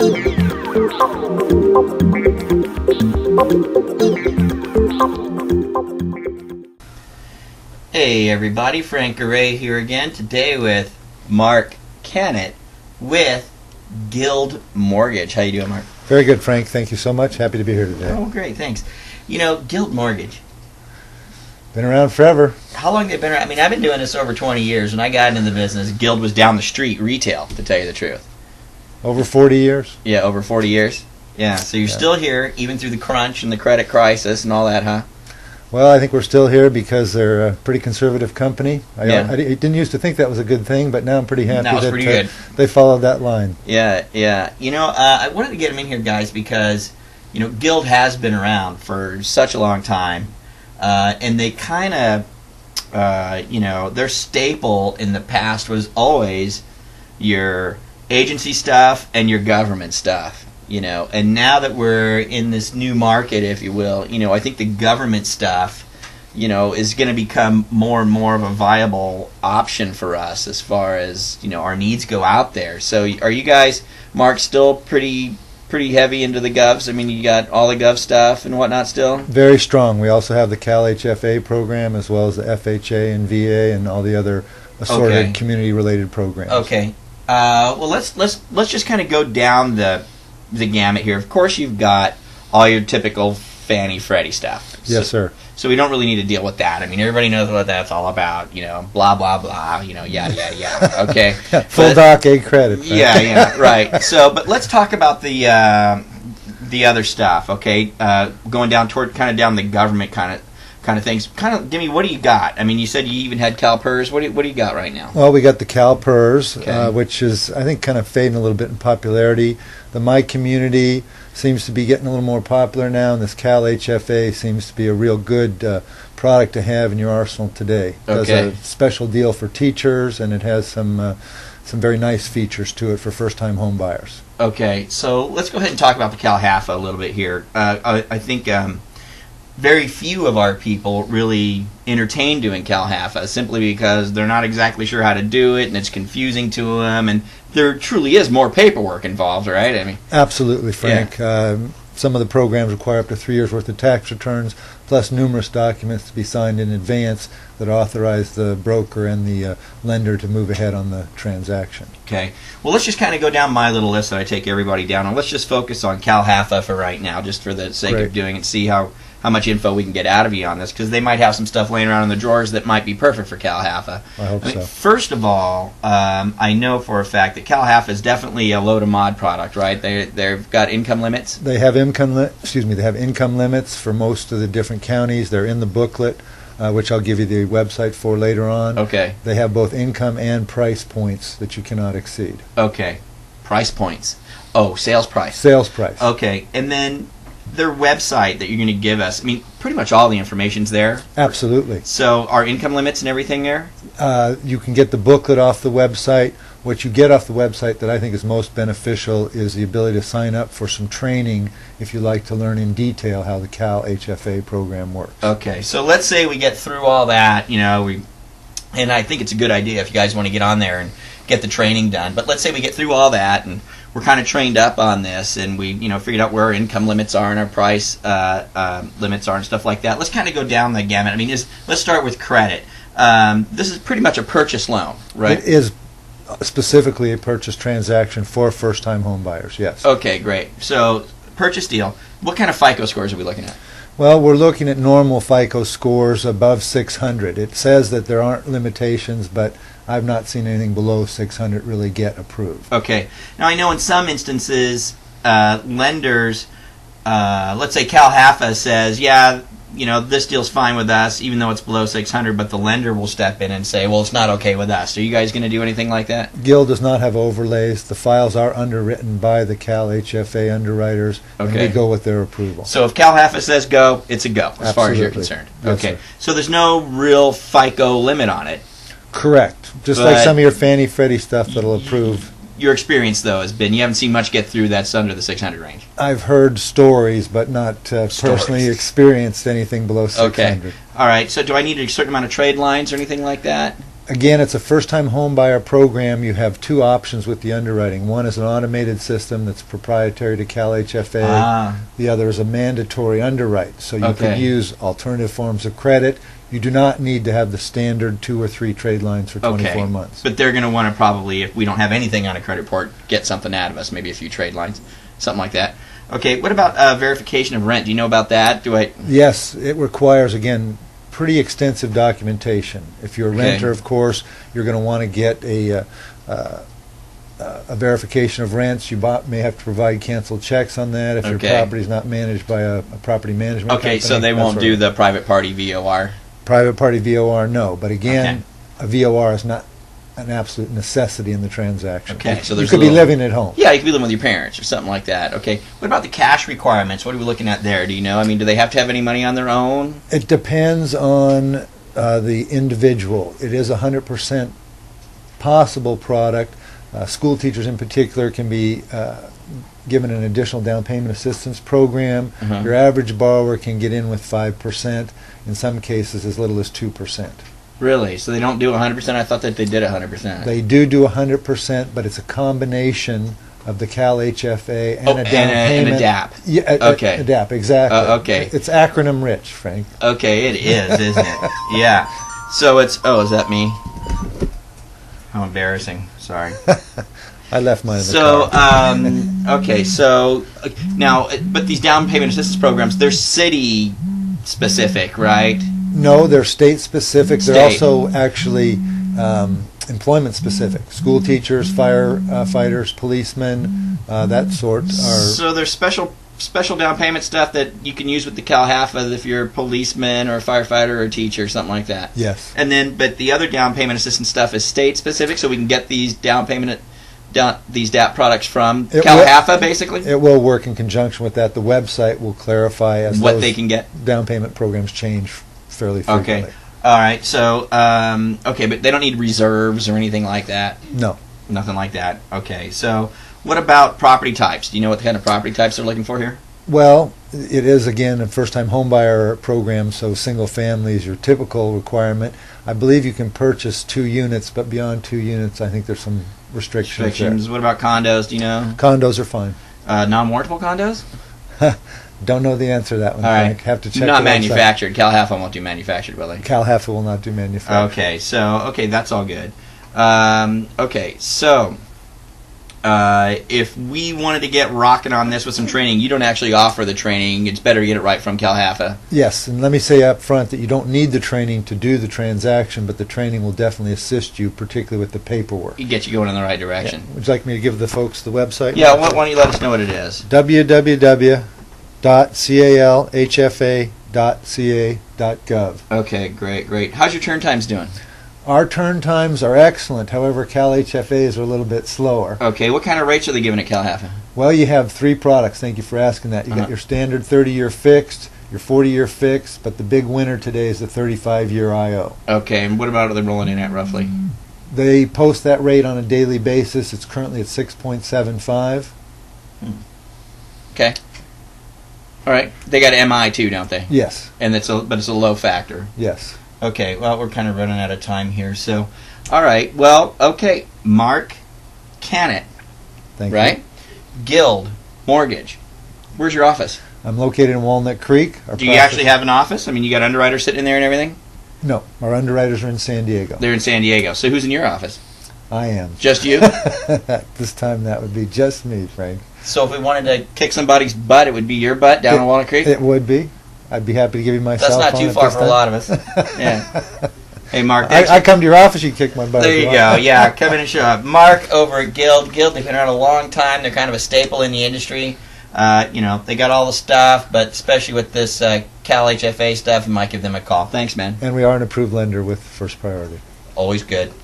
Hey everybody, Frank Garay here again, today with Marc Kanat with Guild Mortgage. How you doing, Mark? Very good, Frank. Thank you so much. Happy to be here today. Oh, great, thanks. You know, Guild Mortgage. Been around forever. How long have they been around? I mean, I've been doing this over 20 years. When I got into the business, Guild was down the street, retail, to tell you the truth. Over 40 years? Yeah, over 40 years. Yeah, so you're still here, even through the crunch and the credit crisis and all that, huh? Well, I think we're still here because they're a pretty conservative company. I didn't used to think that was a good thing, but now I'm pretty happy that pretty good. They followed that line. Yeah. You know, I wanted to get them in here, guys, because, you know, Guild has been around for such a long time, and they kind of, you know, their staple in the past was always your agency stuff and your government stuff. You know, and now that we're in this new market, if you will, you know, I think the government stuff, you know, is going to become more and more of a viable option for us as far as, you know, our needs go out there. So are you guys, Mark, still pretty heavy into the govs? I mean, you got all the gov stuff and whatnot still? Very strong. We also have the CalHfa program as well as the FHA and VA and all the other assorted community-related programs. Okay. Well, let's just kind of go down the gamut here. Of course, you've got all your typical Fannie Freddie stuff. Yes, sir. So we don't really need to deal with that. I mean, everybody knows what that's all about. You know, blah blah blah. You know, yada yada. Okay. Full doc, A credit. Right? Yeah, right. So, but let's talk about the other stuff. Okay, going down toward down the government kind of things. Give me, what do you got? I mean, you said you even had CalPERS. What do you got right now? Well, we got the CalPERS, which is, I think, kind of fading a little bit in popularity. The My Community seems to be getting a little more popular now, and this CalHfa seems to be a real good product to have in your arsenal today. It does a special deal for teachers, and it has some very nice features to it for first-time home buyers. Okay, so let's go ahead and talk about the CalHfa a little bit here. I think very few of our people really entertain doing CalHfa simply because they're not exactly sure how to do it, and it's confusing to them, and there truly is more paperwork involved, right? I mean, absolutely, Frank. Yeah. Some of the programs require up to 3 years worth of tax returns, plus numerous documents to be signed in advance that authorize the broker and the lender to move ahead on the transaction. Okay. Well, let's just kind of go down my little list that I take everybody down on. Let's just focus on CalHfa for right now, just for the sake of doing it, and see how much info we can get out of you on this, because they might have some stuff laying around in the drawers that might be perfect for CalHfa. I hope so. First of all, I know for a fact that CalHfa is definitely a low-to-mod product, right? They've got income limits? They have income limits for most of the different counties. They're in the booklet, which I'll give you the website for later on. Okay. They have both income and price points that you cannot exceed. Okay. Price points. Oh, sales price. Sales price. Okay. And then their website that you're going to give us, I mean, pretty much all the information's there. Absolutely. So are income limits and everything there? You can get the booklet off the website. What you get off the website that I think is most beneficial is the ability to sign up for some training if you like to learn in detail how the CalHfa program works. Okay, so let's say we get through all that, you know, and I think it's a good idea if you guys want to get on there and get the training done, but let's say we get through all that and we're kind of trained up on this, and we, you know, figured out where our income limits are and our price limits are and stuff like that. Let's kind of go down the gamut. I mean, let's start with credit. This is pretty much a purchase loan, right? It is specifically a purchase transaction for first-time home buyers, yes. Okay, great. So, purchase deal. What kind of FICO scores are we looking at? Well, we're looking at normal FICO scores above 600. It says that there aren't limitations, but I've not seen anything below 600 really get approved. Okay. Now, I know in some instances, lenders, let's say CalHfa says, yeah, you know, this deal's fine with us, even though it's below 600, but the lender will step in and say, well, it's not okay with us. Are you guys going to do anything like that? Guild does not have overlays. The files are underwritten by the CalHfa underwriters, and we go with their approval. So if CalHfa says go, it's a go, as far as you're concerned. Yes, okay. sir. So there's no real FICO limit on it. Correct. Just like some of your Fannie Freddie stuff that'll approve. Your experience, though, has been you haven't seen much get through that's under the 600 range. I've heard stories, but not personally experienced anything below 600. Okay. All right. So do I need a certain amount of trade lines or anything like that? Again, it's a first-time home buyer program. You have two options with the underwriting. One is an automated system that's proprietary to CalHfa. The other is a mandatory underwrite. So you can use alternative forms of credit. You do not need to have the standard 2 or 3 trade lines for 24 months. But they're going to want to probably, if we don't have anything on a credit report, get something out of us, maybe a few trade lines, something like that. Okay, what about verification of rent? Do you know about that? Yes, it requires, again, pretty extensive documentation. If you're a renter, of course, you're going to want to get a verification of rents. You may have to provide canceled checks on that if your property is not managed by a property management company. Okay, so they won't do the private party VOR? Private party VOR, no. But again, a VOR is not an absolute necessity in the transaction. Okay, so you could be living at home. Yeah, you could be living with your parents or something like that. Okay, what about the cash requirements? What are we looking at there? Do you know? I mean, do they have to have any money on their own? It depends on the individual. It is a 100% possible product. School teachers in particular can be given an additional down payment assistance program. Your average borrower can get in with 5%, in some cases as little as 2%. Really? So they don't do 100%? I thought that they did 100%. They do 100%, but it's a combination of the CalHfa and a down payment. And a DAP. Yeah, a DAP, exactly. Okay. It's acronym rich, Frank. Okay, it is, isn't it? Yeah. So it's, is that me? How embarrassing. Sorry. I left mine in the car. Okay, so now, but these down payment assistance programs, they're city specific, right? No, they're state specific. They're also actually employment specific. School teachers, firefighters, policemen, that sort are. So there's special down payment stuff that you can use with the CalHfa if you're a policeman or a firefighter or a teacher or something like that. Yes. And then, but the other down payment assistance stuff is state specific, so we can get these these DAP products from CalHfa, basically? It will work in conjunction with that. The website will clarify as what they can get. Down payment programs change fairly frequently. Okay. All right. So, but they don't need reserves or anything like that? No. Nothing like that. Okay. So, what about property types? Do you know what kind of property types they're looking for here? Well, it is, again, a first-time homebuyer program, so single family is your typical requirement. I believe you can purchase 2 units, but beyond 2 units, I think there's some restrictions there. What about condos? Do you know? Condos are fine. Non-warrantable condos? Don't know the answer to that one, All Frank. right. Have to check. Not manufactured. CalHfa won't do manufactured, will they? CalHfa will not do manufactured. Okay, so that's all good. So if we wanted to get rocking on this with some training, you don't actually offer the training. It's better to get it right from CalHfa. Yes, and let me say up front that you don't need the training to do the transaction, but the training will definitely assist you, particularly with the paperwork. It gets you going in the right direction. Yeah. Would you like me to give the folks the website? Yeah, why don't you let us know what it is? www.calhfa.ca.gov. Okay, great. How's your turn times doing? Our turn times are excellent. However, CalHFAs are a little bit slower. Okay, what kind of rates are they giving at CalHfa? Well, you have 3 products. Thank you for asking that. You got your standard 30-year fixed, your 40-year fixed, but the big winner today is the 35-year IO. Okay, and what about are they rolling in at roughly? They post that rate on a daily basis. It's currently at 6.75. Okay. All right. They got MI too, don't they? Yes. And it's a low factor. Yes. Okay. Well, we're kind of running out of time here, so all right. Well, okay. Marc Kanat. Thank you. Right? Guild Mortgage. Where's your office? I'm located in Walnut Creek. Do you actually have an office? I mean, you got underwriters sitting in there and everything? No, our underwriters are in San Diego. They're in San Diego. So who's in your office? I am. Just you? This time that would be just me, Frank. So if we wanted to kick somebody's butt, it would be your butt down in Walnut Creek? It would be. I'd be happy to give you my cell phone. That's not too far for a lot of us. Yeah. Hey, Marc. I come to your office, you kick my butt. There you go. Yeah, come in and show up. Marc over at Guild. Guild, they've been around a long time. They're kind of a staple in the industry. They got all the stuff, but especially with this CalHfa stuff, you might give them a call. Thanks, man. And we are an approved lender with first priority. Always good.